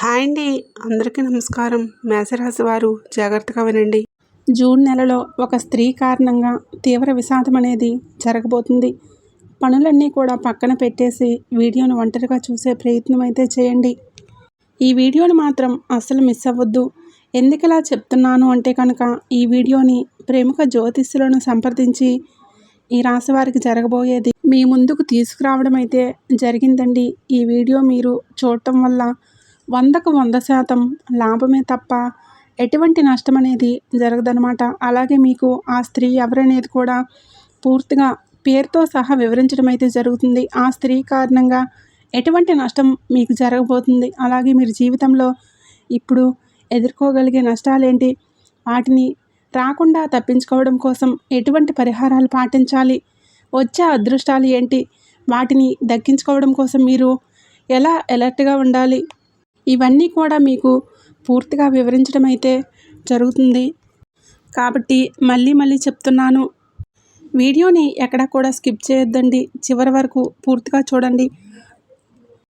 Hi అండి. అందరికీ నమస్కారం. మేషరాశి వారు జాగ్రత్తగా వినండి. జూన్ నెలలో ఒక స్త్రీ కారణంగా తీవ్ర విషాదం అనేది జరగబోతుంది. పనులన్నీ కూడా పక్కన పెట్టేసి వీడియోను ఒంటరిగా చూసే ప్రయత్నం అయితే చేయండి. ఈ వీడియోని మాత్రం అస్సలు మిస్ అవ్వద్దు. ఎందుకలా చెప్తున్నాను అంటే కనుక ఈ వీడియోని ప్రముఖ జ్యోతిష్యులను సంప్రదించి ఈ రాశి వారికి జరగబోయేది మీ ముందుకు తీసుకురావడం అయితే జరిగిందండి. ఈ వీడియో మీరు చూడటం వల్ల 100కు 100% లాభమే తప్ప ఎటువంటి నష్టం అనేది జరగదనమాట. అలాగే మీకు ఆ స్త్రీ ఎవరనేది కూడా పూర్తిగా పేరుతో సహా వివరించడం అయితే జరుగుతుంది. ఆ స్త్రీ కారణంగా ఎటువంటి నష్టం మీకు జరగబోతుంది, అలాగే మీరు జీవితంలో ఇప్పుడు ఎదుర్కోగలిగే నష్టాలేంటి, వాటిని రాకుండా తప్పించుకోవడం కోసం ఎటువంటి పరిహారాలు పాటించాలి, వచ్చే అదృష్టాలు ఏంటి, వాటిని దక్కించుకోవడం కోసం మీరు ఎలా అలర్ట్గా ఉండాలి, ఇవన్నీ కూడా మీకు పూర్తిగా వివరించడం అయితే జరుగుతుంది. కాబట్టి మళ్ళీ చెప్తున్నాను, వీడియోని ఎక్కడా కూడా స్కిప్ చేయొద్దండి. చివరి వరకు పూర్తిగా చూడండి.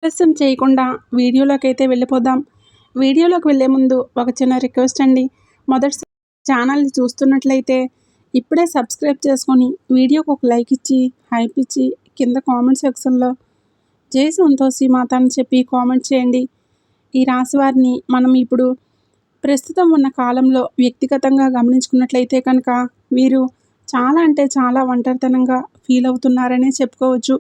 ఆలస్యం చేయకుండా వీడియోలోకి అయితే వెళ్ళిపోదాం. వీడియోలోకి వెళ్ళే ముందు ఒక చిన్న రిక్వెస్ట్ అండి. మొదటి ఛానల్ని చూస్తున్నట్లయితే ఇప్పుడే సబ్స్క్రైబ్ చేసుకొని వీడియోకి ఒక లైక్ ఇచ్చి హైప్ ఇచ్చి కింద కామెంట్ సెక్షన్లో జై సంతోషి మాత అని చెప్పి కామెంట్ చేయండి. ఈ రాశి వారిని మనం ఇప్పుడు ప్రస్తుతం ఉన్న కాలంలో వ్యక్తిగతంగా గమనించుకున్నట్లయితే కనుక వీరు చాలా అంటే చాలా ఒంటరితనంగా ఫీల్ అవుతున్నారనే చెప్పుకోవచ్చు.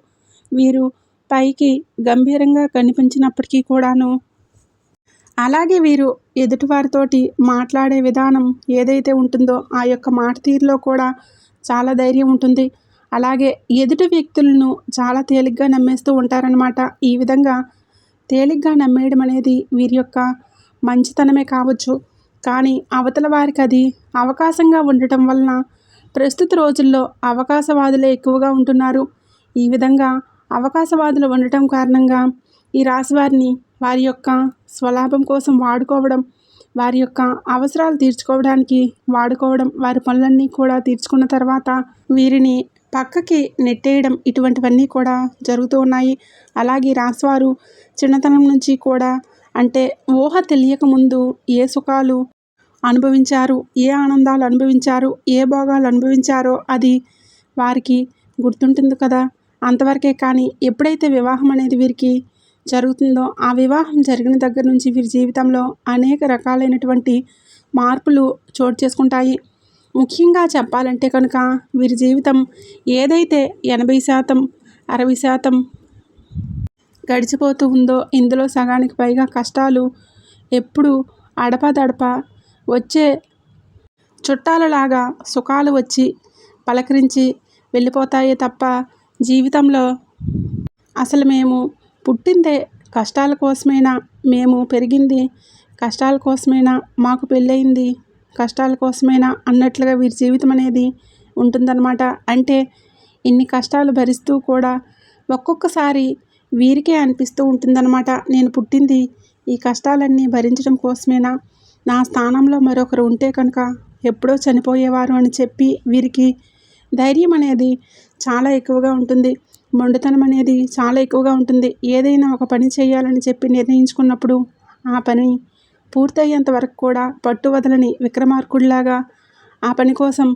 వీరు పైకి గంభీరంగా కనిపించినప్పటికీ కూడాను, అలాగే వీరు ఎదుటివారితోటి మాట్లాడే విధానం ఏదైతే ఉంటుందో ఆ యొక్క మాట తీరులో కూడా చాలా ధైర్యం ఉంటుంది. అలాగే ఎదుటి వ్యక్తులను చాలా తేలిగ్గా నమ్మేస్తూ ఉంటారనమాట. ఈ విధంగా తేలిగ్గా నమ్మేయడం అనేది వీరి యొక్క మంచితనమే కావచ్చు. కానీ అవతల వారికి అది అవకాశంగా ఉండటం వలన ప్రస్తుత రోజుల్లో అవకాశవాదులే ఎక్కువగా ఉంటున్నారు. ఈ విధంగా అవకాశవాదులు ఉండటం కారణంగా ఈ రాశి వారిని వారి యొక్క స్వలాభం కోసం వాడుకోవడం, వారి యొక్క అవసరాలు తీర్చుకోవడానికి వాడుకోవడం, వారి పనులన్నీ కూడా తీర్చుకున్న తర్వాత వీరిని పక్కకి నెట్టేయడం, ఇటువంటివన్నీ కూడా జరుగుతూ ఉన్నాయి. అలాగే రాశివారు చిన్నతనం నుంచి కూడా, అంటే ఊహ తెలియక ముందు ఏ సుఖాలు అనుభవించారు, ఏ ఆనందాలు అనుభవించారు, ఏ భోగాలు అనుభవించారో అది వారికి గుర్తుంటుంది కదా. అంతవరకే. కానీ ఎప్పుడైతే వివాహం అనేది వీరికి జరుగుతుందో ఆ వివాహం జరిగిన దగ్గర నుంచి వీరి జీవితంలో అనేక రకాలైనటువంటి మార్పులు చోటు చేసుకుంటాయి. ముఖ్యంగా చెప్పాలంటే కనుక వీరి జీవితం ఏదైతే 80%, 60% గడిచిపోతూ ఉందో ఇందులో సగానికి పైగా కష్టాలు ఎప్పుడు అడపాదడప వచ్చే చుట్టాలలాగా సుఖాలు వచ్చి పలకరించి వెళ్ళిపోతాయే తప్ప జీవితంలో అసలు మేము పుట్టిందే కష్టాల కోసమేనా, మేము పెరిగింది కష్టాల కోసమేనా, మాకు పెళ్ళయింది కష్టాల కోసమేనా అన్నట్లుగా వీరి జీవితం అనేది ఉంటుందన్నమాట. అంటే ఇన్ని కష్టాలు భరిస్తూ కూడా ఒక్కొక్కసారి వీరికే అనిపిస్తూ ఉంటుందన్నమాట, నేను పుట్టింది ఈ కష్టాలన్నీ భరించడం కోసమేనా, నా స్థానంలో మరొకరు ఉంటే కనుక ఎప్పుడో చనిపోయేవారు అని చెప్పి వీరికి ధైర్యం అనేది చాలా ఎక్కువగా ఉంటుంది. మొండితనం అనేది చాలా ఎక్కువగా ఉంటుంది. ఏదైనా ఒక పని చేయాలని చెప్పి నిర్ణయించుకున్నప్పుడు ఆ పని పూర్తయ్యేంత వరకు కూడా పట్టు వదలని విక్రమార్కుడిలాగా ఆ పని కోసం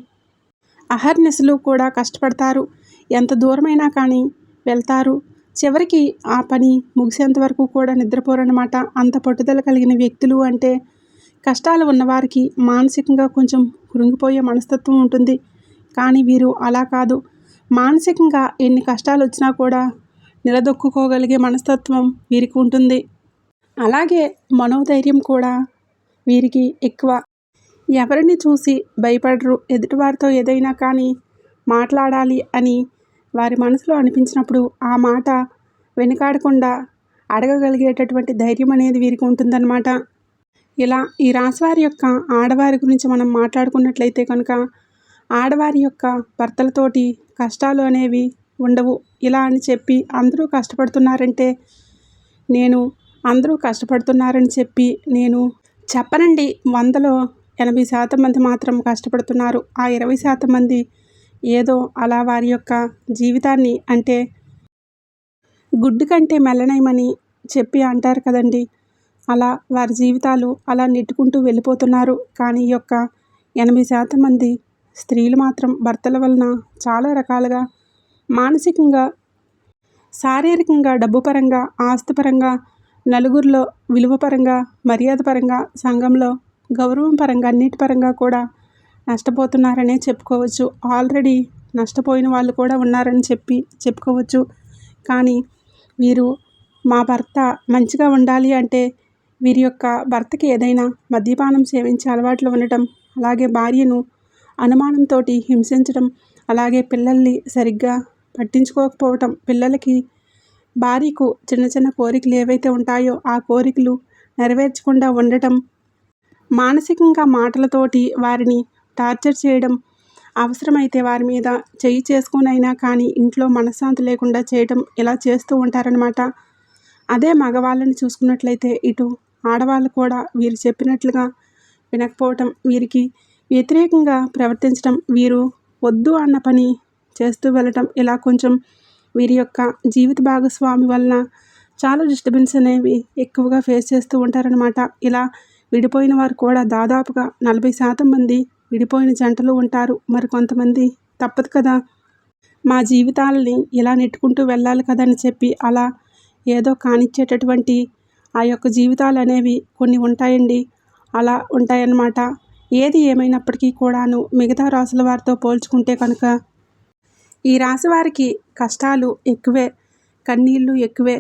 అహర్నిశలు కూడా కష్టపడతారు. ఎంత దూరమైనా కానీ వెళ్తారు. చివరికి ఆ పని ముగిసేంత వరకు కూడా నిద్రపోరన్నమాట. అంత పట్టుదల కలిగిన వ్యక్తులు అంటే కష్టాలు ఉన్నవారికి మానసికంగా కొంచెం కృంగిపోయే మనస్తత్వం ఉంటుంది. కానీ వీరు అలా కాదు. మానసికంగా ఎన్ని కష్టాలు వచ్చినా కూడా నిలదొక్కుకోగలిగే మనస్తత్వం వీరికి ఉంటుంది. అలాగే మనోధైర్యం కూడా వీరికి ఎక్కువ. ఎవరిని చూసి భయపడరు. ఎదుటివారితో ఏదైనా కానీ మాట్లాడాలి అని వారి మనసులో అనిపించినప్పుడు ఆ మాట వెనుకాడకుండా అడగగలిగేటటువంటి ధైర్యం అనేది వీరికి ఉంటుందన్నమాట. ఇలా ఈ రాశివారి యొక్క ఆడవారి గురించి మనం మాట్లాడుకున్నట్లయితే కనుక ఆడవారి యొక్క భర్తలతోటి కష్టాలు అనేవి ఉండవు. ఇలా అని చెప్పి అందరూ కష్టపడుతున్నారంటే అందరూ కష్టపడుతున్నారని చెప్పి నేను చెప్పనండి. 100లో 80% మంది మాత్రం కష్టపడుతున్నారు. ఆ 20% మంది ఏదో అలా వారి యొక్క జీవితాన్ని, అంటే గుడ్డు కంటే మెల్లనయమని చెప్పి అంటారు కదండి. అలా వారి జీవితాలు అలా నెట్టుకుంటూ వెళ్ళిపోతున్నారు. కానీ ఈ యొక్క 80% మంది స్త్రీలు మాత్రం భర్తల వలన చాలా రకాలుగా మానసికంగా, శారీరకంగా, డబ్బు పరంగా, ఆస్తిపరంగా, నలుగురిలో విలువ పరంగా, మర్యాద పరంగా, సంఘంలో గౌరవం పరంగా, అన్నిటి పరంగా కూడా నష్టపోతున్నారనే చెప్పుకోవచ్చు. ఆల్రెడీ నష్టపోయిన వాళ్ళు కూడా ఉన్నారని చెప్పుకోవచ్చు. కానీ వీరు మా భర్త మంచిగా ఉండాలి అంటే వీరి యొక్క భర్తకి ఏదైనా మద్యపానం సేవించే అలవాట్లు ఉండటం, అలాగే భార్యను అనుమానంతో హింసించడం, అలాగే పిల్లల్ని సరిగ్గా పట్టించుకోకపోవటం, పిల్లలకి భార్యకు చిన్న చిన్న కోరికలు ఏవైతే ఉంటాయో ఆ కోరికలు నెరవేర్చకుండా ఉండటం, మానసికంగా మాటలతోటి వారిని టార్చర్ చేయడం, అవసరమైతే వారి మీద చెయ్యి చేసుకునైనా కానీ ఇంట్లో మనశ్శాంతి లేకుండా చేయటం, ఇలా చేస్తూ ఉంటారనమాట. అదే మగవాళ్ళని చూసుకున్నట్లయితే ఇటు ఆడవాళ్ళు కూడా వీరు చెప్పినట్లుగా వినకపోవటం, వీరికి వ్యతిరేకంగా ప్రవర్తించడం, వీరు వద్దు అన్న పని చేస్తూ వెళ్ళటం, ఇలా కొంచెం వీరి యొక్క జీవిత భాగస్వామి వలన చాలా డిస్టర్బెన్స్ అనేవి ఎక్కువగా ఫేస్ చేస్తూ ఉంటారనమాట. ఇలా విడిపోయిన వారు కూడా దాదాపుగా 40% మంది విడిపోయిన జంటలు ఉంటారు. మరి కొంతమంది తప్పదు కదా, మా జీవితాలని ఇలా నెట్టుకుంటూ వెళ్ళాలి కదని చెప్పి అలా ఏదో కానిచ్చేటటువంటి ఆ యొక్క జీవితాలు అనేవి కొన్ని ఉంటాయండి. అలా ఉంటాయన్నమాట. ఏది ఏమైనప్పటికీ కూడాను మిగతా రాసుల వారితో పోల్చుకుంటే కనుక ఈ రాశి వారికి కష్టాలు ఎక్కువే, కన్నీళ్ళు ఎక్కువే,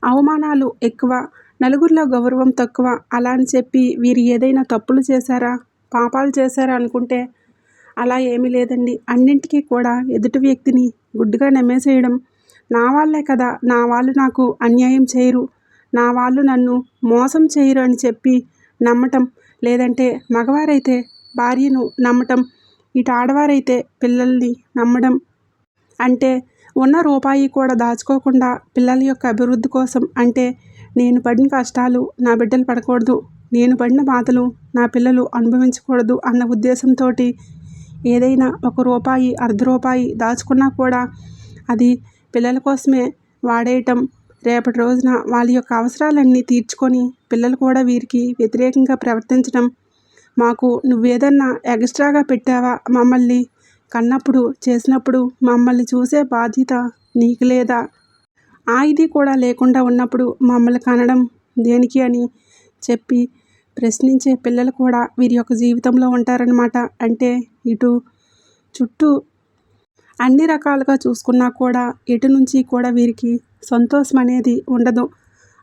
అవమానాలు ఎక్కువ, నలుగురిలో గౌరవం తక్కువ. అలా అని చెప్పి వీరు ఏదైనా తప్పులు చేశారా, పాపాలు చేశారా అనుకుంటే అలా ఏమీ లేదండి. అన్నింటికీ కూడా ఎదుటి వ్యక్తిని గుడ్డిగా నమ్మేసేయడం, నా వాళ్ళే కదా, నా వాళ్ళు నాకు అన్యాయం చేయరు, నా వాళ్ళు నన్ను మోసం చేయరు అని చెప్పి నమ్మటం, లేదంటే మగవారైతే భార్యను నమ్మటం, ఇటు ఆడవారైతే పిల్లల్ని నమ్మడం, అంటే ఉన్న రూపాయి కూడా దాచుకోకుండా పిల్లల యొక్క అభివృద్ధి కోసం, అంటే నేను పడిన కష్టాలు నా బిడ్డలు పడకూడదు, నేను పడిన బాధలు నా పిల్లలు అనుభవించకూడదు అన్న ఉద్దేశంతో ఏదైనా ఒక రూపాయి, అర్ధ రూపాయి దాచుకున్నా కూడా అది పిల్లల కోసమే వాడేయటం, రేపటి రోజున వాళ్ళ యొక్క అవసరాలన్నీ తీర్చుకొని పిల్లలు కూడా వీరికి వ్యతిరేకంగా ప్రవర్తించడం, మాకు నువ్వేదన్నా ఎక్స్ట్రాగా పెట్టావా, మమ్మల్ని కన్నప్పుడు చేసినప్పుడు మమ్మల్ని చూసే బాధ్యత నీకు లేదా, ఆ ఇది కూడా లేకుండా ఉన్నప్పుడు మమ్మల్ని కనడం దేనికి అని చెప్పి ప్రశ్నించే పిల్లలు కూడా వీరి యొక్క జీవితంలో ఉంటారనమాట. అంటే ఇటు చుట్టూ అన్ని రకాలుగా చూసుకున్నా కూడా ఎటు నుంచి కూడా వీరికి సంతోషం అనేది ఉండదు.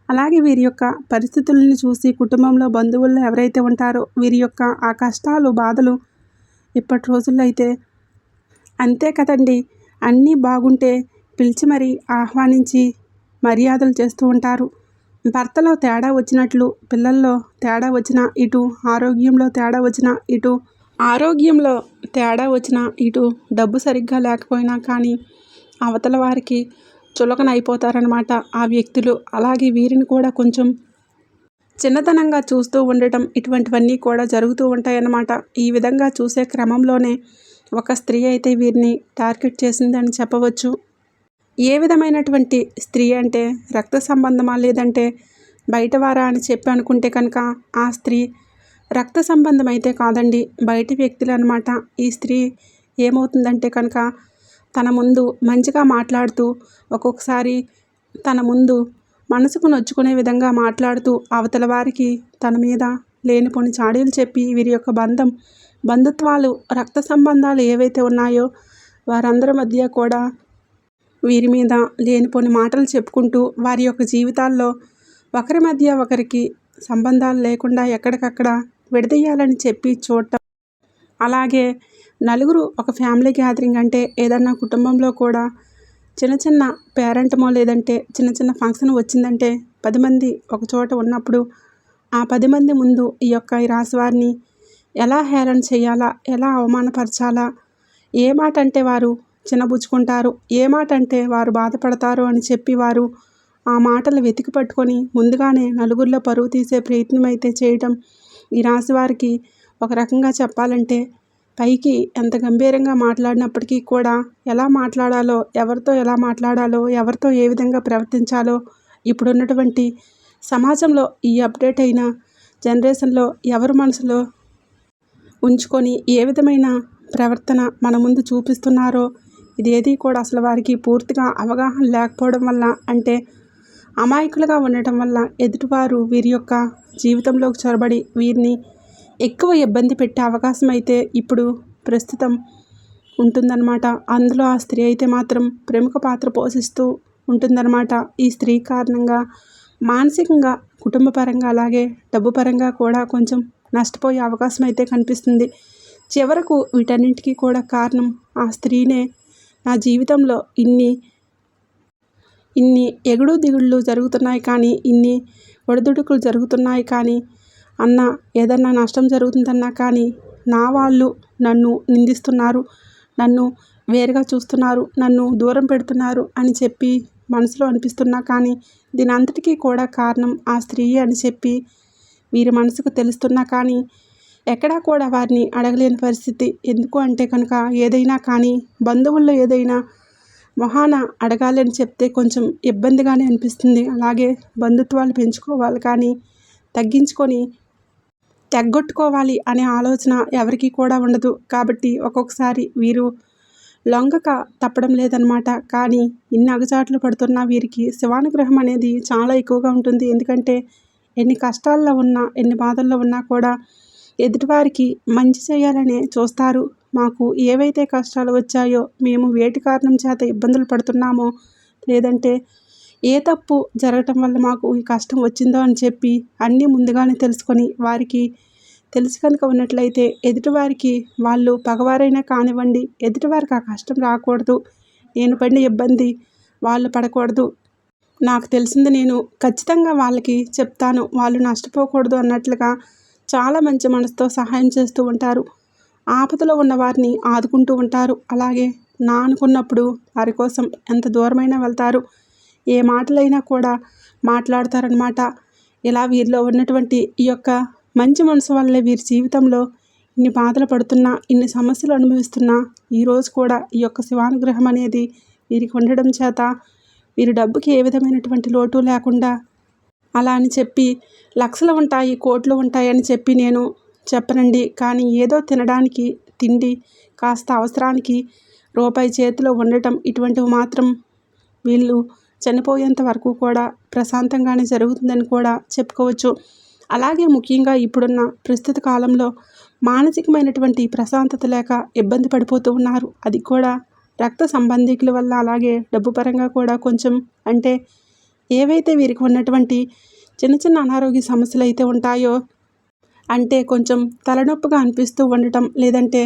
అలాగే వీరి యొక్క పరిస్థితులను చూసి కుటుంబంలో బంధువుల్లో ఎవరైతే ఉంటారో వీరి యొక్క ఆ కష్టాలు, బాధలు ఇప్పటి రోజుల్లో అయితే అంతే కదండి, అన్నీ బాగుంటే పిలిచి మరీ ఆహ్వానించి మర్యాదలు చేస్తూ ఉంటారు. భర్తలో తేడా వచ్చినట్లు, పిల్లల్లో తేడా వచ్చినా ఇటు, ఆరోగ్యంలో తేడా వచ్చినా ఇటు, ఆరోగ్యంలో తేడా వచ్చినా ఇటు, డబ్బు సరిగ్గా లేకపోయినా కానీ అవతల వారికి చులకన అయిపోతారనమాట ఆ వ్యక్తులు. అలాగే వీరిని కూడా కొంచెం చిన్నతనంగా చూస్తూ ఉండటం, ఇటువంటివన్నీ కూడా జరుగుతూ ఉంటాయన్నమాట. ఈ విధంగా చూసే క్రమంలోనే ఒక స్త్రీ అయితే వీరిని టార్గెట్ చేసిందని చెప్పవచ్చు. ఏ విధమైనటువంటి స్త్రీ అంటే రక్త సంబంధమా, లేదంటే బయటవారా అని చెప్పి అనుకుంటే కనుక ఆ స్త్రీ రక్త సంబంధం అయితే కాదండి, బయటి వ్యక్తులు అనమాట. ఈ స్త్రీ ఏమవుతుందంటే కనుక తన ముందు మంచిగా మాట్లాడుతూ, ఒక్కొక్కసారి తన ముందు మనసుకు నొచ్చుకునే విధంగా మాట్లాడుతూ అవతల వారికి తన మీద లేనిపోని చాడీలు చెప్పి వీరి యొక్క బంధుత్వాలు, రక్త సంబంధాలు ఏవైతే ఉన్నాయో వారందరి మధ్య కూడా వీరి మీద లేనిపోని మాటలు చెప్పుకుంటూ వారి యొక్క జీవితాల్లో ఒకరి మధ్య ఒకరికి సంబంధాలు లేకుండా ఎక్కడికక్కడ విడదీయాలని చెప్పి చూడటం, అలాగే నలుగురు ఒక ఫ్యామిలీ గ్యాదరింగ్ అంటే ఏదన్నా కుటుంబంలో కూడా చిన్న చిన్న పేరెంటమో లేదంటే చిన్న చిన్న ఫంక్షన్ వచ్చిందంటే 10 మంది ఒక చోట ఉన్నప్పుడు ఆ 10 మంది ముందు ఈ రాశి వారిని ఎలా హేళన చేయాలా, ఎలా అవమానపరచాలా, ఏ మాట అంటే వారు చిన్నబుచ్చుకుంటారు, ఏ మాట అంటే వారు బాధపడతారు అని చెప్పి వారు ఆ మాటలు వెతికి పట్టుకొని ముందుగానే నలుగురిలో పరువు తీసే ప్రయత్నం అయితే చేయటం ఈ రాశి వారికి ఒక రకంగా చెప్పాలంటే పైకి ఎంత గంభీరంగా మాట్లాడినప్పటికీ కూడా ఎలా మాట్లాడాలో, ఎవరితో ఎలా మాట్లాడాలో, ఎవరితో ఏ విధంగా ప్రవర్తించాలో ఇప్పుడున్నటువంటి సమాజంలో ఈ అప్డేట్ అయిన జనరేషన్లో ఎవరి మనసులో ఉంచుకొని ఏ విధమైన ప్రవర్తన మన ముందు చూపిస్తున్నారో ఇదేది కూడా అసలు వారికి పూర్తిగా అవగాహన లేకపోవడం వల్ల, అంటే అమాయకులుగా ఉండటం వల్ల ఎదుటివారు వీరి యొక్క జీవితంలోకి చొరబడి వీరిని ఎక్కువ ఇబ్బంది పెట్టే అవకాశం అయితే ఇప్పుడు ప్రస్తుతం ఉంటుందన్నమాట. అందులో ఆ స్త్రీ అయితే మాత్రం ప్రముఖ పాత్ర పోషిస్తూ ఉంటుందన్నమాట. ఈ స్త్రీ కారణంగా మానసికంగా, కుటుంబ పరంగా, అలాగే డబ్బు పరంగా కూడా కొంచెం నష్టపోయే అవకాశం అయితే కనిపిస్తుంది. చివరకు వీటన్నింటికీ కూడా కారణం ఆ స్త్రీనే. నా జీవితంలో ఇన్ని ఎగుడు దిగుళ్ళు జరుగుతున్నాయి కానీ, ఇన్ని ఒడిదుడుకులు జరుగుతున్నాయి కానీ, ఏదన్నా నష్టం జరుగుతుందన్నా కానీ నా వాళ్ళు నన్ను నిందిస్తున్నారు, నన్ను వేరుగా చూస్తున్నారు, నన్ను దూరం పెడుతున్నారు అని చెప్పి మనసులో అనిపిస్తున్నా కానీ దీని అంతటికీ కూడా కారణం ఆ స్త్రీ అని చెప్పి వీరి మనసుకు తెలుస్తున్నా కానీ ఎక్కడా కూడా వారిని అడగలేని పరిస్థితి. ఎందుకు అంటే కనుక ఏదైనా కానీ బంధువుల్లో ఏదైనా మొహాన అడగాలి అని చెప్తే కొంచెం ఇబ్బందిగానే అనిపిస్తుంది. అలాగే బంధుత్వాలు పెంచుకోవాలి కానీ తగ్గించుకొని తెగ్గొట్టుకోవాలి అనే ఆలోచన ఎవరికీ కూడా ఉండదు. కాబట్టి ఒక్కొక్కసారి వీరు లొంగక తప్పడం లేదనమాట. కానీ ఇన్ని అగచాట్లు పడుతున్న వీరికి శివానుగ్రహం అనేది చాలా ఎక్కువగా ఉంటుంది. ఎందుకంటే ఎన్ని కష్టాల్లో ఉన్నా, ఎన్ని బాధల్లో ఉన్నా కూడా ఎదుటివారికి మంచి చేయాలనే చూస్తారు. మాకు ఏవైతే కష్టాలు వచ్చాయో, మేము వేటి కారణం చేత ఇబ్బందులు పడుతున్నామో, లేదంటే ఏ తప్పు జరగటం వల్ల మాకు ఈ కష్టం వచ్చిందో అని చెప్పి అన్నీ ముందుగానే తెలుసుకొని వారికి తెలిసి కనుక ఉన్నట్లయితే ఎదుటివారికి వాళ్ళు పగవారైనా కానివ్వండి, ఎదుటివారికి ఆ కష్టం రాకూడదు, నేను పడిన ఇబ్బంది వాళ్ళు పడకూడదు, నాకు తెలిసింది నేను ఖచ్చితంగా వాళ్ళకి చెప్తాను, వాళ్ళు నష్టపోకూడదు అన్నట్లుగా చాలా మంచి మనసుతో సహాయం చేస్తూ ఉంటారు. ఆపదలో ఉన్న వారిని ఆదుకుంటూ ఉంటారు. అలాగే నా అనుకున్నప్పుడు వారి కోసం ఎంత దూరమైనా వెళ్తారు. ఏ మాటలైనా కూడా మాట్లాడతారనమాట. ఇలా వీరిలో ఉన్నటువంటి ఈ యొక్క మంచి మనసు వల్లే వీరి జీవితంలో ఇన్ని బాధలు పడుతున్నా, ఇన్ని సమస్యలు అనుభవిస్తున్నా ఈరోజు కూడా ఈ యొక్క శివానుగ్రహం అనేది వీరికి ఉండడం చేత వీరి డబ్బుకి ఏ విధమైనటువంటి లోటు లేకుండా, అలా అని చెప్పి లక్షలు ఉంటాయి, కోట్లు ఉంటాయి అని చెప్పి నేను చెప్పనండి. కానీ ఏదో తినడానికి తిండి, కాస్త అవసరానికి రూపాయి చేతిలో ఉండటం, ఇటువంటివి మాత్రం వీళ్ళు చనిపోయేంత వరకు కూడా ప్రశాంతంగానే జరుగుతుందని కూడా చెప్పుకోవచ్చు. అలాగే ముఖ్యంగా ఇప్పుడున్న ప్రస్తుత కాలంలో మానసికమైనటువంటి ప్రశాంతత లేక ఇబ్బంది పడిపోతూ ఉన్నారు. అది కూడా రక్త సంబంధికుల వల్ల, అలాగే డబ్బు పరంగా కూడా కొంచెం, అంటే ఏవైతే వీరికి ఉన్నటువంటి చిన్న చిన్న అనారోగ్య సమస్యలు అయితే ఉంటాయో, అంటే కొంచెం తలనొప్పిగా అనిపిస్తూ ఉండటం, లేదంటే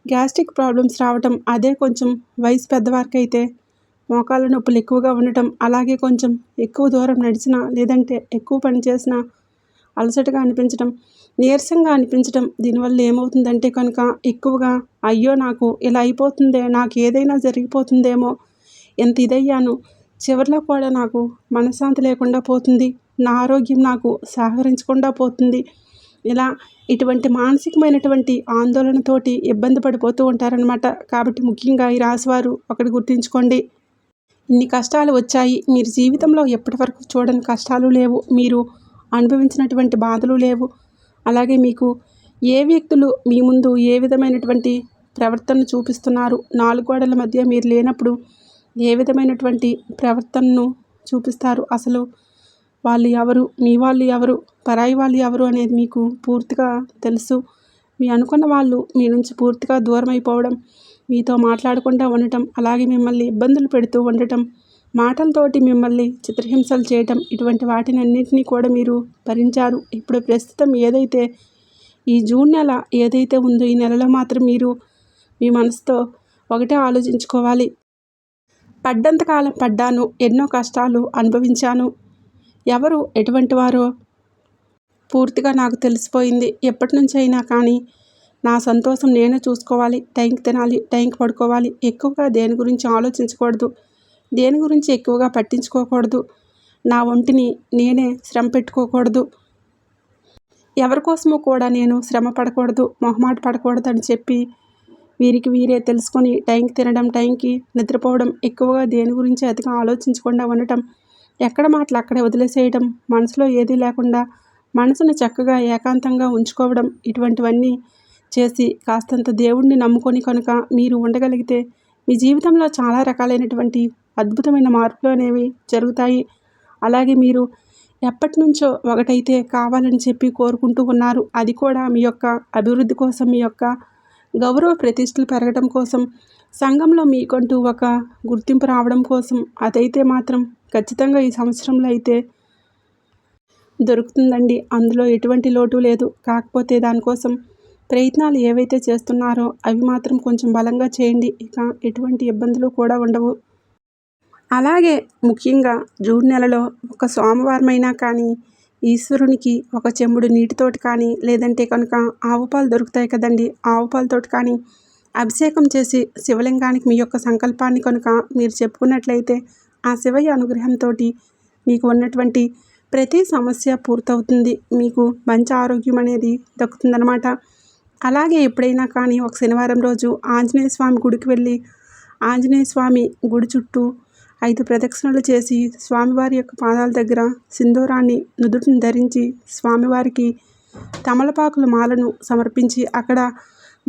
గ్యాస్ట్రిక్ ప్రాబ్లమ్స్ రావటం, అదే కొంచెం వయసు పెద్దవారికి అయితే మోకాళ్ళ నొప్పులు ఎక్కువగా ఉండటం, అలాగే కొంచెం ఎక్కువ దూరం నడిచినా, లేదంటే ఎక్కువ పని చేసినా అలసటగా అనిపించడం, నీరసంగా అనిపించడం. దీనివల్ల ఏమవుతుందంటే కనుక ఎక్కువగా అయ్యో నాకు ఇలా అయిపోతుందే, నాకు ఏదైనా జరిగిపోతుందేమో, ఎంత ఇదయ్యాను, చివరిలో కూడా నాకు మనశ్శాంతి లేకుండా పోతుంది, నా ఆరోగ్యం నాకు సహకరించకుండా పోతుంది, ఇలా ఇటువంటి మానసికమైనటువంటి ఆందోళనతోటి ఇబ్బంది పడిపోతూ ఉంటారనమాట. కాబట్టి ముఖ్యంగా ఈ రాశివారు ఒకటి గుర్తుంచుకోండి, ఇన్ని కష్టాలు వచ్చాయి, మీరు జీవితంలో ఎప్పటి వరకు చూడని కష్టాలు లేవు, మీరు అనుభవించినటువంటి బాధలు లేవు. అలాగే మీకు ఏ వ్యక్తులు మీ ముందు ఏ విధమైనటువంటి ప్రవర్తన చూపిస్తున్నారు, నాలుగు గోడల మధ్య మీరు లేనప్పుడు ఏ విధమైనటువంటి ప్రవర్తనను చూపిస్తారు, అసలు వాళ్ళు ఎవరు, మీ వాళ్ళు ఎవరు, పరాయి వాళ్ళు ఎవరు అనేది మీకు పూర్తిగా తెలుసు. మీ అనుకున్న వాళ్ళు మీ నుంచి పూర్తిగా దూరం అయిపోవడం, మీతో మాట్లాడకుండా ఉండటం, అలాగే మిమ్మల్ని ఇబ్బందులు పెడుతూ ఉండటం, మాటలతోటి మిమ్మల్ని చిత్రహింసలు చేయటం, ఇటువంటి వాటిని అన్నింటినీ కూడా మీరు భరించారు. ఇప్పుడు ప్రస్తుతం ఏదైతే ఈ జూన్ నెల ఏదైతే ఉందో, ఈ నెలలో మాత్రం మీరు మీ మనసుతో ఒకటే ఆలోచించుకోవాలి, పడ్డంతకాలం పడ్డాను, ఎన్నో కష్టాలు అనుభవించాను, ఎవరు ఎటువంటి వారో పూర్తిగా నాకు తెలిసిపోయింది. ఎప్పటి నుంచి అయినా కానీ నా సంతోషం నేనే చూసుకోవాలి, టైంకి తినాలి, టైంకి పడుకోవాలి, ఎక్కువగా దేని గురించి ఆలోచించకూడదు, దేని గురించి ఎక్కువగా పట్టించుకోకూడదు, నా ఒంటిని నేనే శ్రమ పెట్టుకోకూడదు, ఎవరి కోసమో కూడా నేను శ్రమ పడకూడదు, మొహమాట పడకూడదు అని చెప్పి వీరికి వీరే తెలుసుకొని టైంకి తినడం, టైంకి నిద్రపోవడం, ఎక్కువగా దేని గురించి అతిగా ఆలోచించకుండా ఉండటం, ఎక్కడ మాటలు అక్కడే వదిలేసేయడం, మనసులో ఏదీ లేకుండా మనసును చక్కగా ఏకాంతంగా ఉంచుకోవడం, ఇటువంటివన్నీ చేసి కాస్తంత దేవుడిని నమ్ముకొని కనుక మీరు ఉండగలిగితే మీ జీవితంలో చాలా రకాలైనటువంటి అద్భుతమైన మార్పులు అనేవి జరుగుతాయి. అలాగే మీరు ఎప్పటినుంచో ఒకటైతే కావాలని చెప్పి కోరుకుంటూ ఉన్నారు. అది కూడా మీ యొక్క అభివృద్ధి కోసం, మీ యొక్క గౌరవ ప్రతిష్టలు పెరగడం కోసం, సంఘంలో మీకంటూ ఒక గుర్తింపు రావడం కోసం. అదైతే మాత్రం ఖచ్చితంగా ఈ సంవత్సరంలో అయితే దొరుకుతుందండి. అందులో ఎటువంటి లోటు లేదు. కాకపోతే దానికోసం ప్రయత్నాలు ఏవైతే చేస్తున్నారో అవి మాత్రం కొంచెం బలంగా చేయండి. ఇక ఎటువంటి ఇబ్బందులు కూడా ఉండవు. అలాగే ముఖ్యంగా జూన్ నెలలో ఒక సోమవారమైనా కానీ ఈశ్వరునికి ఒక చెంబుడు నీటితోటి కానీ, లేదంటే కనుక ఆవు పాలు దొరుకుతాయి కదండి, ఆవు పాలతోటి కానీ అభిషేకం చేసి శివలింగానికి మీ యొక్క సంకల్పాన్ని కనుక మీరు చెప్పుకున్నట్లయితే ఆ శివయ్య అనుగ్రహంతో మీకు ఉన్నటువంటి ప్రతి సమస్య పూర్తవుతుంది. మీకు మంచి ఆరోగ్యం అనేది దక్కుతుందనమాట. అలాగే ఎప్పుడైనా కానీ ఒక శనివారం రోజు ఆంజనేయ స్వామి గుడికి వెళ్ళి ఆంజనేయ స్వామి గుడి చుట్టూ 5 ప్రదక్షిణలు చేసి స్వామివారి యొక్క పాదాల దగ్గర సింధూరాన్ని నుదుటిని ధరించి స్వామివారికి తమలపాకుల మాలను సమర్పించి అక్కడ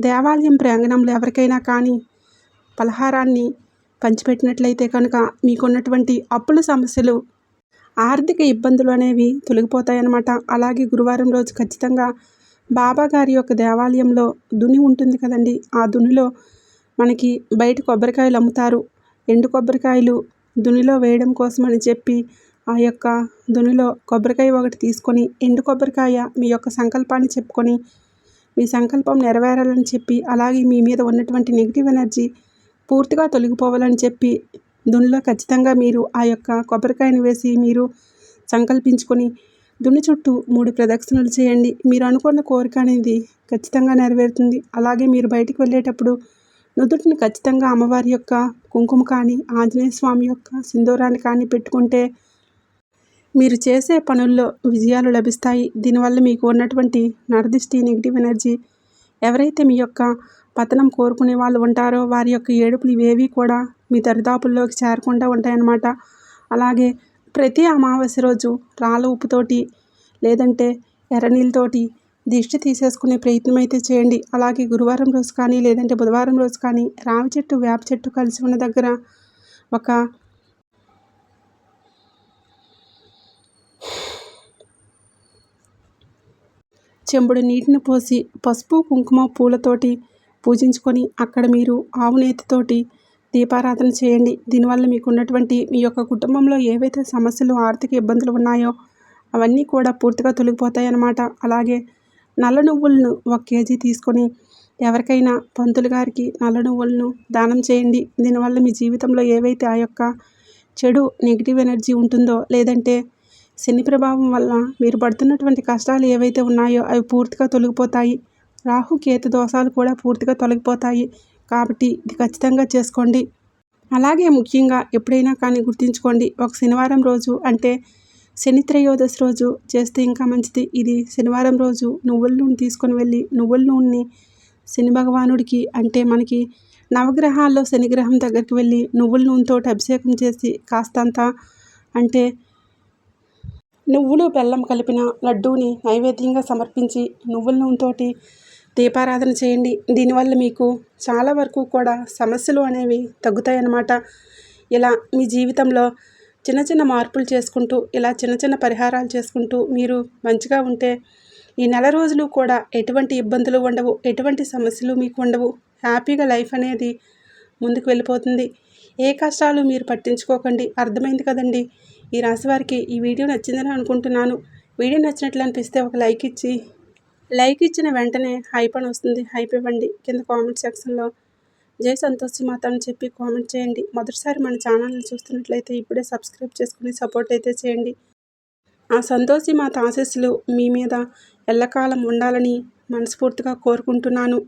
దేవాలయం ప్రాంగణంలో ఎవరికైనా కానీ పలహారాన్ని పంచిపెట్టినట్లయితే కనుక మీకున్నటువంటి అప్పుల సమస్యలు, ఆర్థిక ఇబ్బందులు అనేవి తొలగిపోతాయన్నమాట. అలాగే గురువారం రోజు ఖచ్చితంగా బాబా గారి యొక్క దేవాలయంలో దుని ఉంటుంది కదండి, ఆ దునిలో మనకి బయట కొబ్బరికాయలు అమ్ముతారు. ఎండు కొబ్బరికాయలు దునిలో వేయడం కోసం అని చెప్పి ఆ యొక్క దునిలో కొబ్బరికాయ ఒకటి తీసుకొని, ఎండు కొబ్బరికాయ మీ యొక్క సంకల్పాన్ని చెప్పుకొని మీ సంకల్పం నెరవేరాలని చెప్పి, అలాగే మీ మీద ఉన్నటువంటి నెగిటివ్ ఎనర్జీ పూర్తిగా తొలగిపోవాలని చెప్పి దునిలో ఖచ్చితంగా మీరు ఆ యొక్క కొబ్బరికాయను వేసి మీరు సంకల్పించుకొని దుని చుట్టూ 3 ప్రదక్షిణలు చేయండి. మీరు అనుకున్న కోరిక అనేది ఖచ్చితంగా నెరవేరుతుంది. అలాగే మీరు బయటికి వెళ్ళేటప్పుడు నుదుటిని ఖచ్చితంగా అమ్మవారి యొక్క కుంకుమ కానీ, ఆంజనేయ స్వామి యొక్క సింధూరాన్ని కానీ పెట్టుకుంటే మీరు చేసే పనుల్లో విజయాలు లభిస్తాయి. దీనివల్ల మీకు ఉన్నటువంటి నరదిష్టి, నెగిటివ్ ఎనర్జీ, ఎవరైతే మీ యొక్క పతనం కోరుకునే వాళ్ళు ఉంటారో వారి యొక్క ఏడుపులు ఇవేవి కూడా మీ దరిదాపుల్లోకి చేరకుండా ఉంటాయన్నమాట. అలాగే ప్రతి అమావాస్య రోజు రాళ్ళ ఉప్పుతోటి లేదంటే ఎర్రనీళ్ళతోటి దిష్టి తీసేసుకునే ప్రయత్నం అయితే చేయండి. అలాగే గురువారం రోజు కానీ లేదంటే బుధవారం రోజు కానీ రావి చెట్టు, వేప చెట్టు కలిసి ఉన్న దగ్గర ఒక చెంబుడు నీటిని పోసి పసుపు, కుంకుమ, పూలతోటి పూజించుకొని అక్కడ మీరు ఆవు నేతితోటి దీపారాధన చేయండి. దీనివల్ల మీకు ఉన్నటువంటి మీ యొక్క కుటుంబంలో ఏవైతే సమస్యలు, ఆర్థిక ఇబ్బందులు ఉన్నాయో అవన్నీ కూడా పూర్తిగా తొలగిపోతాయి అన్నమాట. అలాగే నల్ల నువ్వులను 1 కేజీ తీసుకొని ఎవరికైనా పంతులు గారికి నల్ల నువ్వులను దానం చేయండి. దీనివల్ల మీ జీవితంలో ఏవైతే ఆ యొక్క చెడు నెగిటివ్ ఎనర్జీ ఉంటుందో, లేదంటే శని ప్రభావం వల్ల మీరు పడుతున్నటువంటి కష్టాలు ఏవైతే ఉన్నాయో అవి పూర్తిగా తొలగిపోతాయి. రాహు కేతు దోషాలు కూడా పూర్తిగా తొలగిపోతాయి. కాబట్టి ఇది ఖచ్చితంగా చేసుకోండి. అలాగే ముఖ్యంగా ఎప్పుడైనా కానీ గుర్తుంచుకోండి, ఒక శనివారం రోజు అంటే శని త్రయోదశి రోజు చేస్తే ఇంకా మంచిది. ఇది శనివారం రోజు నువ్వుల నూనె తీసుకొని వెళ్ళి నువ్వుల నూనెని శని భగవానుడికి, అంటే మనకి నవగ్రహాల్లో శనిగ్రహం దగ్గరికి వెళ్ళి నువ్వుల నూనెతో అభిషేకం చేసి కాస్తంత అంటే నువ్వులు బెల్లం కలిపిన లడ్డూని నైవేద్యంగా సమర్పించి నువ్వుల నూనెతోటి దీపారాధన చేయండి. దీనివల్ల మీకు చాలా వరకు కూడా సమస్యలు అనేవి తగ్గుతాయన్నమాట. ఇలా మీ జీవితంలో చిన్న చిన్న మార్పులు చేసుకుంటూ, ఇలా చిన్న చిన్న పరిహారాలు చేసుకుంటూ మీరు మంచిగా ఉంటే ఈ నెల రోజులు కూడా ఎటువంటి ఇబ్బందులు ఉండవు, ఎటువంటి సమస్యలు మీకు ఉండవు. హ్యాపీగా లైఫ్ అనేది ముందుకు వెళ్ళిపోతుంది. ఏ కష్టాలు మీరు పట్టించుకోకండి. అర్థమైంది కదండి. ఈ రాశి వారికి ఈ వీడియో నచ్చిందని అనుకుంటున్నాను. వీడియో నచ్చినట్లు అనిపిస్తే ఒక లైక్ ఇచ్చిన వెంటనే హైప్ అని వస్తుంది, హైప్ ఇవ్వండి. కింద కామెంట్ సెక్షన్లో జై సంతోషి మాత అని చెప్పి కామెంట్ చేయండి. మొదటిసారి మన ఛానల్ని చూస్తున్నట్లయితే ఇప్పుడే సబ్స్క్రైబ్ చేసుకుని సపోర్ట్ అయితే చేయండి. ఆ సంతోషి మాత ఆశీస్సులు మీ మీద ఎల్లకాలం ఉండాలని మనస్ఫూర్తిగా కోరుకుంటున్నాను.